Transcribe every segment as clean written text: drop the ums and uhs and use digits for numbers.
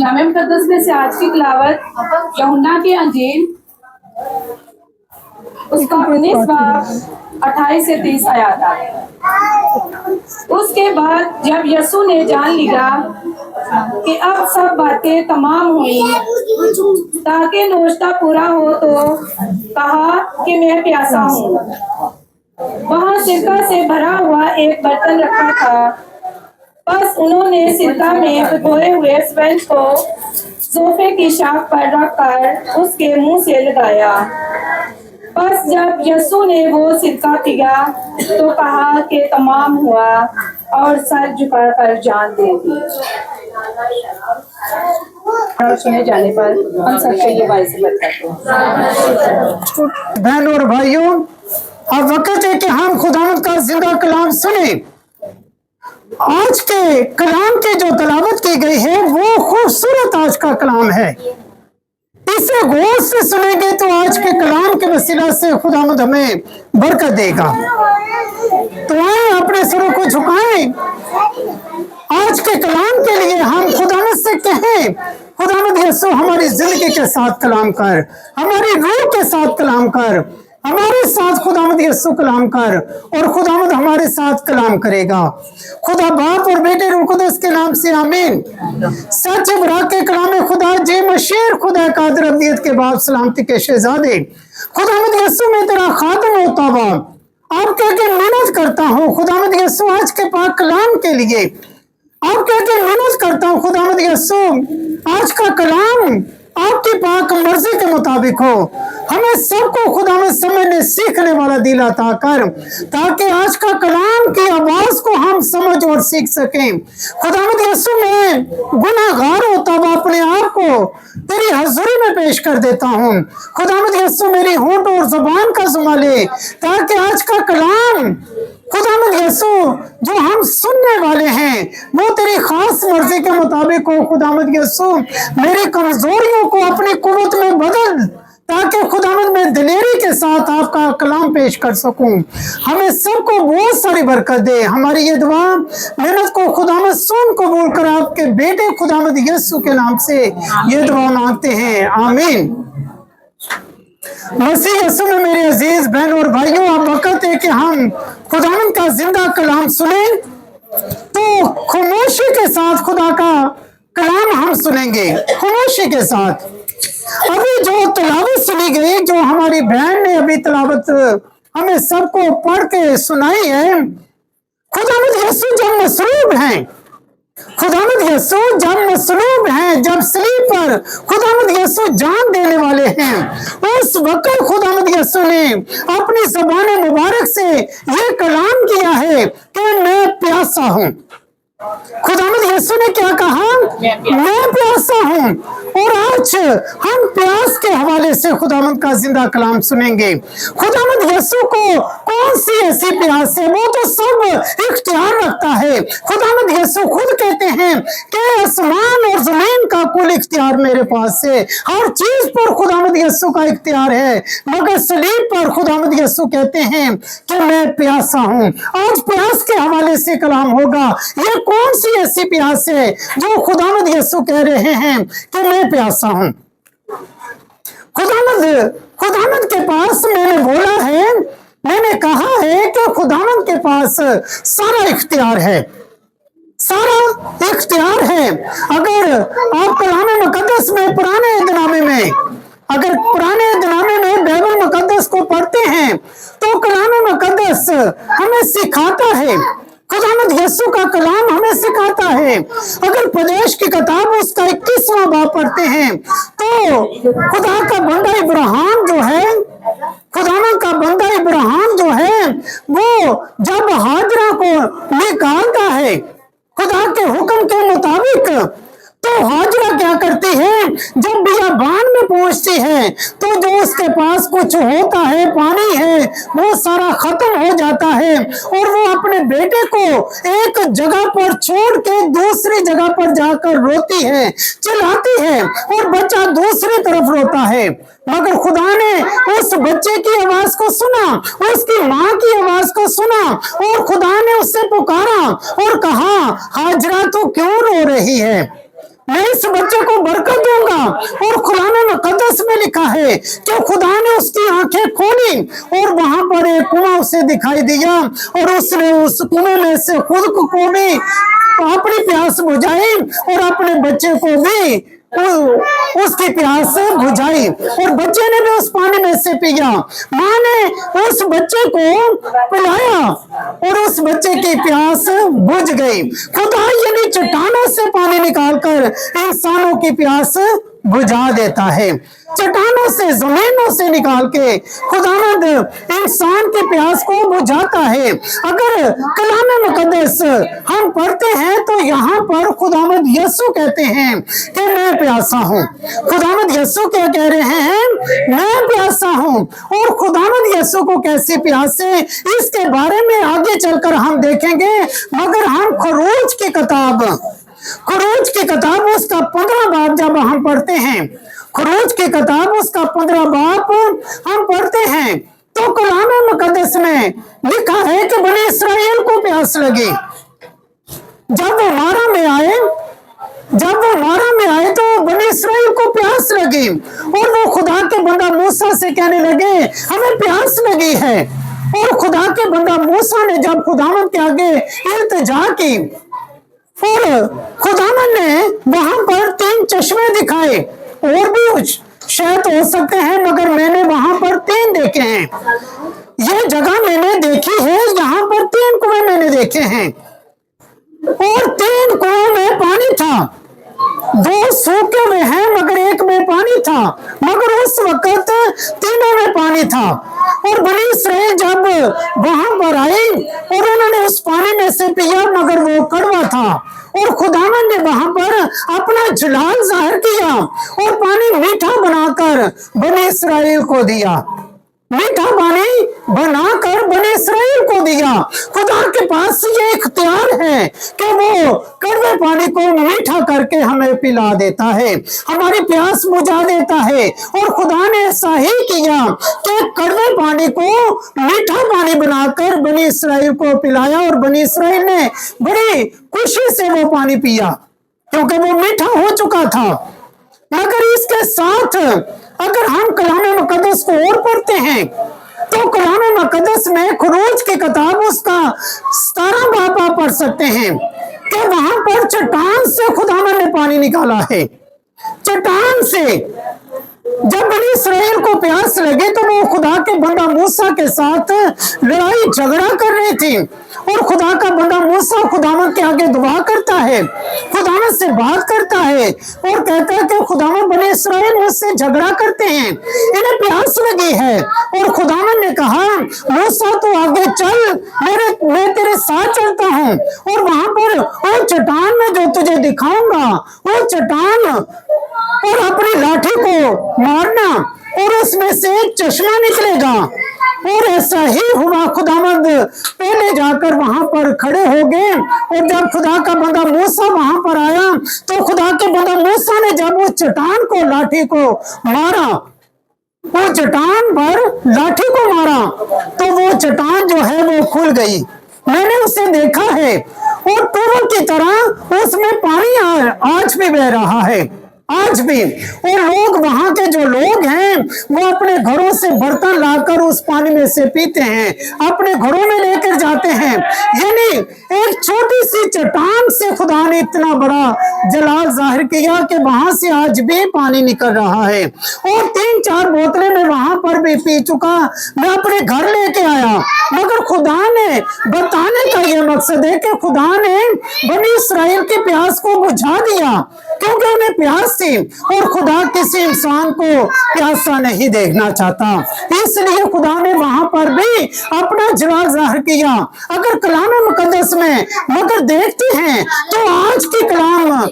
कलाम मुकद्दस में से आज की तिलावत यूहन्ना की अंजील उसका 19 बाब 28 से 30 आयत है। उसके बाद जब यीशु ने जान लिया कि अब सब बातें तमाम हुई ताकि नोश्ता पूरा हो तो कहा कि मैं प्यासा हूँ। वहाँ सिरका से भरा हुआ एक बर्तन रखा था। बस उन्होंने सिरका में भिगोए हुए स्पंज को सोफे की शाख पर रखकर उसके मुंह से लगाया। बस जब यीशु ने वो सिरका पिया तो कहा कि तमाम हुआ और सर झुकाकर जान दे दी। और सुने जाने पर हम सबसे ये बात करते हैं। बहनों और भाइयों, अब वक्त है कि हम खुदावंद का जिंदा कलाम सुने। आज के कलाम की जो तलावत की गई है वो खूबसूरत आज का कलाम है। इसे गौर से सुनेंगे तो आज के कलाम के वसीला से खुदावंद हमें बरकत देगा। तो आए अपने सरों को झुकाएं, आज के कलाम के लिए हम खुदावंद से कहें, खुदावंद यीशु हमारी जिंदगी के साथ कलाम कर, हमारी रूह के साथ कलाम कर, हमारे साथ खुदावंद यीशु कलाम कर और खुदावंद हमारे साथ कलाम करेगा। खुदा बाप और बेटे रूह कुदस के नाम से आमीन। सच बरा के कलाम खुदा जे मशीर खुदा कादर अब्दियत के बाप सलामती के शहजादे खुदावंद यीशु में तेरा खातम होता हुआ आप कह के मेहनत करता हूँ खुदावंद यीशु आज के पाक कलाम के लिए। आप कह के मेहनत करता हूँ खुदावंद यीशु आज का कलाम आपकी पाक मर्जी के मुताबिक हो। हमें सबको खुदावंद समझने सीखने वाला दिल अता कर ताकि आज का कलाम की आवाज को हम समझ और सीख सकें। खुदावंद यीशु मैं गुनाहगार होता हुआ अपने आप को तेरी हजूरी में पेश कर देता हूँ। खुदावंद यीशु मेरी होंठ और जुबान का संभाले ताकि आज का कलाम खुदावंद यीशु जो हम सुनने वाले हैं वो तेरी खास मर्जी के मुताबिक हो। खुदावंद यीशु मेरी कमजोरियों को अपनी कुव्वत में बदल ताकि खुदावंद मैं दिलेरी के साथ आपका कलाम पेश कर सकूं। हमें सबको बहुत सारी बरकत दे। हमारी ये दुआ मेहनत को खुदावंद सुन कबूल कर आपके बेटे खुदावंद यीशु के नाम से ये दुआ मांगते हैं, आमीन। मसीह यीशु में मेरे अजीज बहन और भाइयों, अब वक्त है कि हम खुदावंद का जिंदा कलाम सुने। तो खामोशी के साथ खुदा का कलाम हम सुनेंगे, खामोशी के साथ। अभी जो तलावत सुनी गई, जो हमारी बहन ने अभी तलावत हमें सबको पढ़ के सुनाई है, खुदावंद यीशु जब मसरूब हैं, खुदावंद यीशु जब मसलूब हैं, जब सलीब पर खुदावंद यीशु जान देने वाले हैं, उस वक्त खुदावंद यीशु ने अपनी ज़बान मुबारक से ये कलाम किया है कि मैं प्यासा हूँ। खुदावंद यीशु ने क्या कहा? मैं प्यासा हूँ। और आज हम प्यास के हवाले से खुदावंद का जिंदा कलाम सुनेंगे। खुदावंद यीशु को कौन सी ऐसी प्यास है? वो तो सब इख्तियार रखता है। खुदावंद यीशु खुद कहते हैं कि आसमान और जमीन का कुल इख्तियार मेरे पास है। हर चीज पर खुदावंद यीशु का इख्तियार है, मगर सलीब पर खुदावंद यीशु कहते हैं कि मैं प्यासा हूँ। आज प्यास के हवाले से कलाम होगा। ये कौन सी ऐसी प्यास है जो खुदावंद यीशु कह रहे हैं कि मैं प्यासा हूं? खुदावंद के पास मैंने बोला है, मैंने कहा है कि खुदावंद के पास सारा इख्तियार है, सारा इख्तियार है। अगर आप कलाम मुकद्दस में पुराने दिनामे में, अगर पुराने दिनामे में बाइबल मुकद्दस को पढ़ते हैं तो कलाम मुकद्दस हमें सिखाता है, खुदावंद यीशु का कलाम हमें सिखाता है। अगर प्रदेश की किताब उसका 21वां बाब पढ़ते हैं तो खुदा का बंदा इब्राहिम जो है, खुदावंद का बंदा इब्राहिम जो है, वो जब हाजरा को निकालता है खुदा के हुक्म के मुताबिक, तो हाजरा क्या करती है? जब बियाबान में पहुंचती है तो जो उसके पास कुछ होता है, पानी है, वो सारा खत्म हो जाता है और वो अपने बेटे को एक जगह पर छोड़ के दूसरी जगह पर जाकर रोती है, चिल्लाती है और बच्चा दूसरी तरफ रोता है। मगर खुदा ने उस बच्चे की आवाज को सुना, उसकी माँ की आवाज को सुना और खुदा ने उससे पुकारा और कहा, हाजरा तू क्यों रो रही है? मैं इस बच्चे को बरकत दूंगा। और कुरान मुकद्दस में लिखा है कि खुदा ने उसकी आंखें खोली और वहां पर एक कुआं उसे दिखाई दिया और उसने उस कुएं में से खुद को भी अपनी प्यास बुझाई और अपने बच्चे को भी उसकी प्यास बुझाई और बच्चे ने भी उस पानी में से पिया। माँ ने उस बच्चे को पिलाया और उस बच्चे की प्यास बुझ गई। खुदा यानी चट्टानों से पानी निकालकर इंसानों की प्यास बुझा देता है। चट्टानों से, जमीनों से निकाल के खुदावंद इंसान की प्यास को बुझाता है। अगर कलाम मुकद्दस हम पढ़ते हैं तो यहाँ पर खुदावंद यीशु कहते हैं कि मैं प्यासा हूँ। खुदावंद यीशु क्या कह रहे हैं? मैं प्यासा हूँ। और खुदावंद यीशु को कैसी प्यास है इसके बारे में आगे चलकर हम देखेंगे। मगर हम खरूज की किताब उसका 15 बाब जब हम पढ़ते हैं, खरूज की किताब उसका 15 बाब हम पढ़ते हैं तो कलाम मुकद्दस में लिखा है कि बने इस्राएल को प्यास लगी। जब वो मारा में आए तो बने इस्राएल को प्यास लगी और वो खुदा के बंदा मूसा से कहने लगे हमें प्यास लगी है। और खुदा के बंदा मूसा ने जब खुदावंद के आगे इल्तिजा की और खुदावंद ने वहां पर 3 चश्मे दिखाए, और भी शायद हो सकते हैं मगर मैंने वहां पर 3 देखे हैं। ये जगह मैंने देखी है, यहाँ पर 3 कुएं मैंने देखे हैं और 3 कुएं में पानी था। 2 सूखे हुए हैं मगर एक में पानी था, मगर उस वक्त तीनों में पानी था। और बनी इस्राएल जब वहां पर आई और उन्होंने उस पानी में से पिया मगर वो कड़वा था और खुदावंद ने वहां पर अपना जलाल जाहिर किया और पानी मीठा बनाकर बनी इस्राएल को दिया। मीठा पानी बनाकर बने इस्राएल को दिया। खुदा के पास ये इख्तियार है कि वो कड़वे पानी को मीठा करके हमें पिला देता है, हमारी प्यास बुझा देता है। और खुदा ने ऐसा ही किया कि कड़वे पानी को मीठा पानी बनाकर बनी इस्राएल को पिलाया और बनी इस्राएल ने बड़ी खुशी से वो पानी पिया क्योंकि वो मीठा हो चुका था। मगर इसके साथ अगर हम कलाम मुकद्दस को और पढ़ते हैं तो कलाम मुकद्दस में खरूज की किताब उसका 17 बाब आप पढ़ सकते हैं कि वहां पर चट्टान से खुदावंद ने पानी निकाला है। चट्टान से जब बनी इस्राएल को प्यास लगे तो वो खुदा के बंदा मूसा के साथ लड़ाई झगड़ा कर रही थी और खुदा का बंदा मूसा खुदावंद के आगे दुआ करता है, खुदावंद से बात करता है और कहता है कि खुदावंद बने इस्राएल मुझसे झगड़ा करते हैं, इन्हें प्यास लगी है। और खुदावंद ने कहा मूसा तो आगे चल, मैं तेरे साथ चलता हूँ और वहां पर वो चट्टान में जो तुझे दिखाऊंगा वो चट्टान और अपनी लाठी को मारना और उसमें से चश्मा निकलेगा। और ऐसा ही हुआ, खुदावंद पहले जाकर वहां पर खड़े हो गए और जब खुदा का बंदा मूसा वहां पर आया तो खुदा के बंदा मूसा ने जब उस चट्टान को लाठी को मारा, वो चट्टान पर लाठी को मारा तो वो चट्टान जो है वो खुल गई। मैंने उसे देखा है और टूबल की तरह उसमें पानी आज भी बह रहा है, आज भी। और लोग वहां के जो लोग हैं वो अपने घरों से बर्तन लाकर उस पानी में से पीते हैं, अपने घरों में लेकर जाते हैं। यानी एक छोटी सी चट्टान से खुदा ने इतना बड़ा जलाल जाहिर किया कि वहां से आज भी पानी निकल रहा है। और 3-4 बोतलें मैं वहां पर भी पी चुका, मैं अपने घर लेके आया। मगर खुदा ने बताने का ये मकसद है कि खुदा ने बनी इस्राएल की प्यास को बुझा दिया क्योंकि उन्हें प्यास थी और खुदा किसी इंसान को प्यासा नहीं देखना चाहता, इसलिए खुदा ने वहां पर भी अपना जलाल जाहिर किया। अगर कलाम मुकद्दस में मगर देखते हैं तो आज की कलाम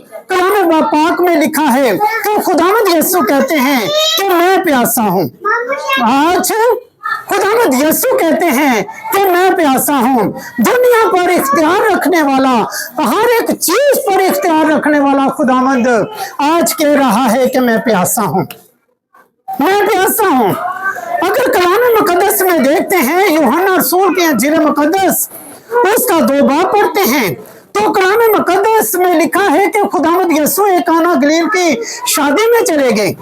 पाक में लिखा है तो खुदावंद यीशु कहते हैं कि मैं प्यासा हूँ। आज खुदावंद यीशु कहते हैं कि मैं प्यासा हूँ। दुनिया पर इख्तियार रखने वाला, हर एक चीज पर इख्तियार रखने वाला खुदावंद आज कह रहा है कि मैं प्यासा हूँ, मैं प्यासा हूँ। अगर कलाम मुकद्दस में देखते हैं यूहन्ना रसूल के इंजील मुकद्दस उसका 2 बाब पढ़ते हैं तो कलाम मुकद्दस में लिखा है कि खुदावंद यीशु एक काना गलील की शादी में चले गए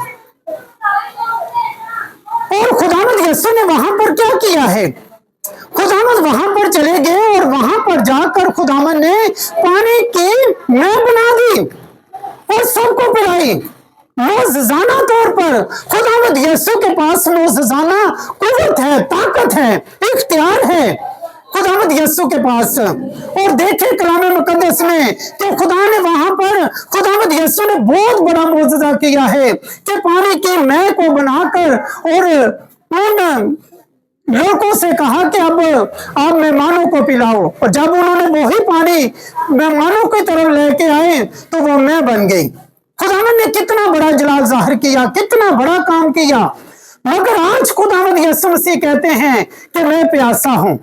और खुदावंद यीशु ने वहां पर क्या किया है, खुदावंद वहां पर चले गए और वहां पर जाकर खुदावंद ने पानी की मैल बना दी और सबको पिलाई। मोजजाना तौर पर खुदावंद यीशु के पास मोजजाना कुव्वत है, ताकत है, इख्तियार है खुदावंद यीशु के पास। और देखे कलाम मुकद्दस में कि खुदा ने वहां पर खुदावंद यीशु ने बहुत बड़ा मोजज़ा किया है कि पानी की मैल को बनाकर और उन लोगों से कहा कि अब आप मेहमानों को पिलाओ, और जब उन्होंने वही पानी मेहमानों की तरफ लेके आए तो वो मैं बन गई। खुदावंद ने कितना बड़ा जलाल जाहिर किया, कितना बड़ा काम किया। मगर आज खुदावंद यीशु मसीह कहते हैं कि मैं प्यासा हूं।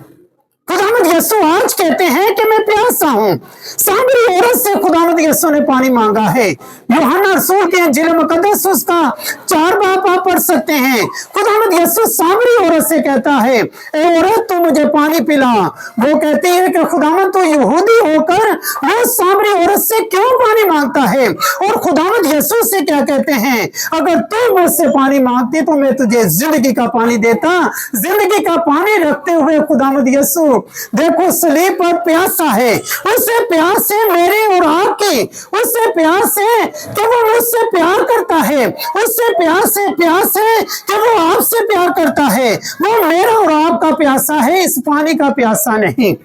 खुदावंद यीशु आज कहते हैं कि मैं प्यासा हूं। सामरी औरत से खुदावंद यीशु ने पानी मांगा है। यूहन्ना रसूल के इंजील मुकद्दस उसका 4 बाब आप पढ़ सकते हैं। खुदावंद यीशु सामरी औरत से कहता है, ए औरत तू मुझे पानी पिला। वो कहती है कि खुदावंद तो यहूदी होकर वो सामरी औरत से क्यों पानी मांगता है। और खुदावंद यीशु से क्या कहते हैं, अगर तू मुझसे पानी मांगती तो मैं तुझे जिंदगी का पानी देता। जिंदगी का पानी रखते हुए खुदावंद यीशु देखो सलीब पर प्यासा है। उससे प्यास है मेरे और आपकी, उससे प्यास है कि वो मुझसे प्यार करता है, उससे प्यास है कि वो आपसे प्यार करता है। वो मेरा और आपका प्यासा है, इस पानी का प्यासा नहीं,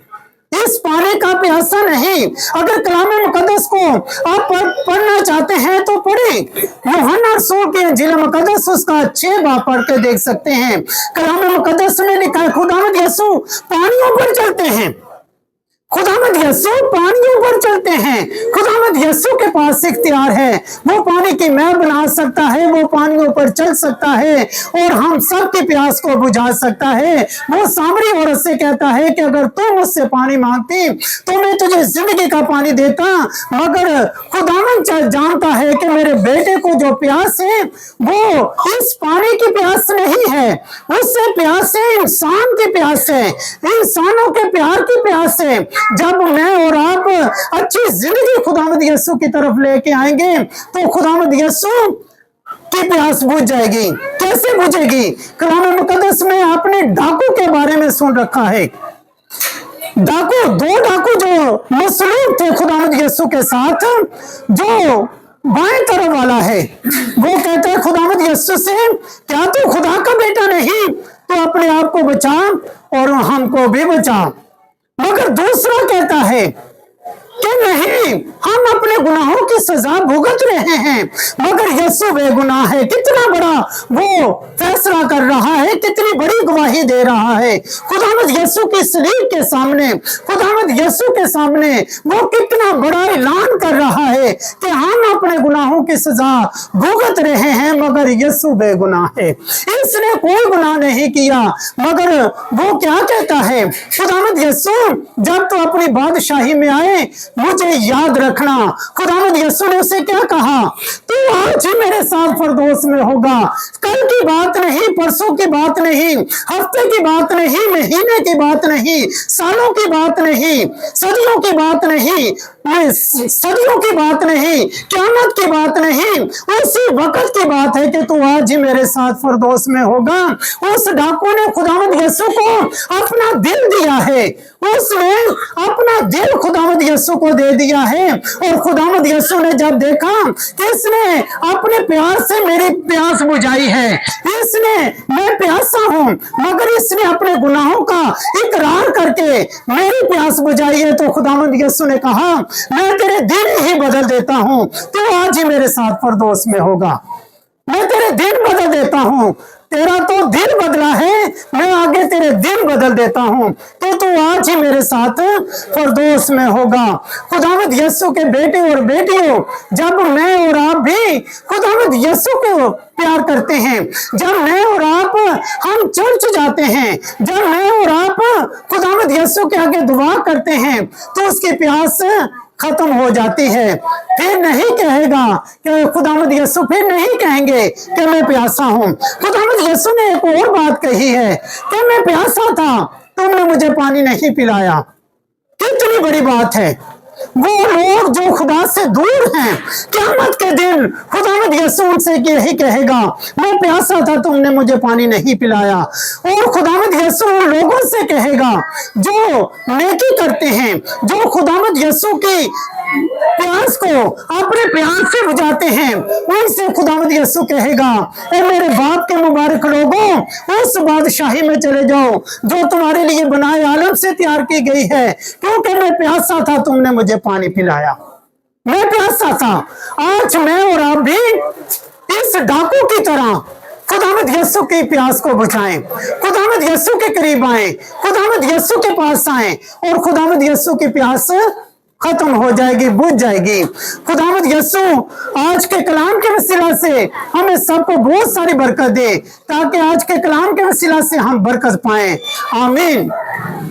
इस पानी का प्यासा नहीं। अगर कलाम मुकद्दस को आप पढ़ना चाहते हैं तो पढ़े। यूहन्ना रसूल के इंजील मुकद्दस उसका 6 बाब पढ़ के देख सकते हैं। कलाम मुकद्दस में लिखा है खुदावंद यीशु पानियों पर चलते हैं। खुदावंद यीशु पानियों पर चलते हैं। खुदावंद यीशु के पास इख्तियार है, वो पानी की मैल बना सकता है, वो पानियों पर चल सकता है और हम सब की प्यास को बुझा सकता है। वो सामरी औरत से कहता है कि अगर तू मुझसे पानी मांगती तो मैं तुझे जिंदगी का पानी देता। मगर खुदावंद जानता है कि मेरे बेटे को जो प्यास है वो इस पानी की प्यास नहीं है, उससे प्यास है इंसान की प्यास है, इंसानों के प्यार की प्यास है। जब मैं और आप अच्छी जिंदगी खुदावंद यीशु की तरफ लेके आएंगे तो खुदावंद यीशु की प्यास बुझ जाएगी। कैसे बुझेगी? कलाम मुकद्दस में आपने डाकू के बारे में सुन रखा है। डाकू, 2 डाकू जो मसलूब थे खुदावंद यीशु के साथ, जो बाएं तरफ वाला है वो कहते हैं खुदावंद यीशु से, क्या तू खुदा का बेटा नहीं तो अपने आप को बचा और हमको भी बचा। मगर दूसरा कहता है कि नहीं, हम अपने गुनाहों की सजा भुगत रहे हैं मगर यीशु बेगुनाह है। कितना बड़ा वो फैसला कर रहा है, कितनी बड़ी गवाही दे रहा है खुदावंद यीशु की सलीब के सामने। खुदावंद यीशु के सामने वो कितना बड़ा ऐलान कर रहा है कि हम अपने गुनाहों की सजा भुगत रहे हैं मगर यीशु बेगुनाह है, इसने कोई गुनाह नहीं किया। मगर वो क्या कहता है खुदावंद यीशु, जब तो अपनी बादशाही में आए मुझे याद रखना। खुदावंद यीशु ने उसे क्या कहा, तू आज ही मेरे साथ फिरदौस में होगा। कल की बात नहीं, परसों की बात नहीं, हफ्ते की बात नहीं, महीने की बात नहीं, सालों की बात नहीं, सदियों की बात नहीं, सदियों की बात नहीं, क़यामत की बात नहीं, उसी वक्त की बात है कि तू आज ही मेरे साथ फिरदौस में होगा। उस डाकू ने खुदावंद यीशु को अपना दिल दिया है, उसने अपना दिल खुदावंद यीशु को दे दिया है। और खुदावंद यीशु ने जब देखा कि इसने अपने प्यार से मेरी प्यास बुझाई है, इसने, मैं प्यासा हूं मगर इसने अपने गुनाहों का इकरार करके मेरी प्यास बुझाई है, तो खुदावंद यीशु ने कहा मैं तेरे दिन ही बदल देता हूं, तू आज ही मेरे साथ फिरदौस में होगा। मैं तेरे दिन बदल देता हूं, तेरा तो दिल बदला है, मैं आगे तेरे दिन बदल देता हूं, तो तू आज ही मेरे साथ फिरदौस में होगा। खुदावंद यीशु के बेटे और बेटियों, जब मैं और आप भी खुदावंद यीशु को प्यार करते हैं, जब मैं और आप हम चर्च जाते हैं, जब मैं और आप खुदावंद यीशु के आगे दुआ करते हैं तो उसकी प्यास खत्म हो जाती है। फिर नहीं कहेगा कि खुदावंद यीशु, फिर नहीं कहेंगे कि मैं प्यासा हूं। खुदावंद यीशु ने एक और बात कही है कि मैं प्यासा था, तुमने मुझे पानी नहीं पिलाया। कितनी बड़ी बात है। वो लोग जो खुदा से दूर हैं, क़यामत के दिन खुदावंद यीशु उनसे यही कहेगा, मैं प्यासा था तुमने मुझे पानी नहीं पिलाया। और खुदावंद यीशु उन लोगों से कहेगा जो नेकी करते हैं, जो खुदावंद यीशु की प्यास को अपने प्यार से बुझाते हैं, उनसे खुदावंद यीशु कहेगा, ए मेरे बाप के मुबारक लोगों, उस बादशाही में चले जाओ जो तुम्हारे लिए बनाए आलम से तैयार की गई है, क्योंकि मैं प्यासा था तुमने मुझे पानी पिलाया। मैं प्यासा था। आज मैं और आप भी इस डाकू की तरह खुदावंद यीशु की प्यास को बुझाएं, खुदावंद यीशु के करीब आए, खुदावंद यीशु के पास आए, और खुदावंद यीशु की प्यास खत्म हो जाएगी, बुझ जाएगी। खुदावंद यीशु आज के कलाम के वसीला से हमें सबको बहुत सारी बरकत दे, ताकि आज के कलाम के वसीला से हम बरकत पाएं। आमीन।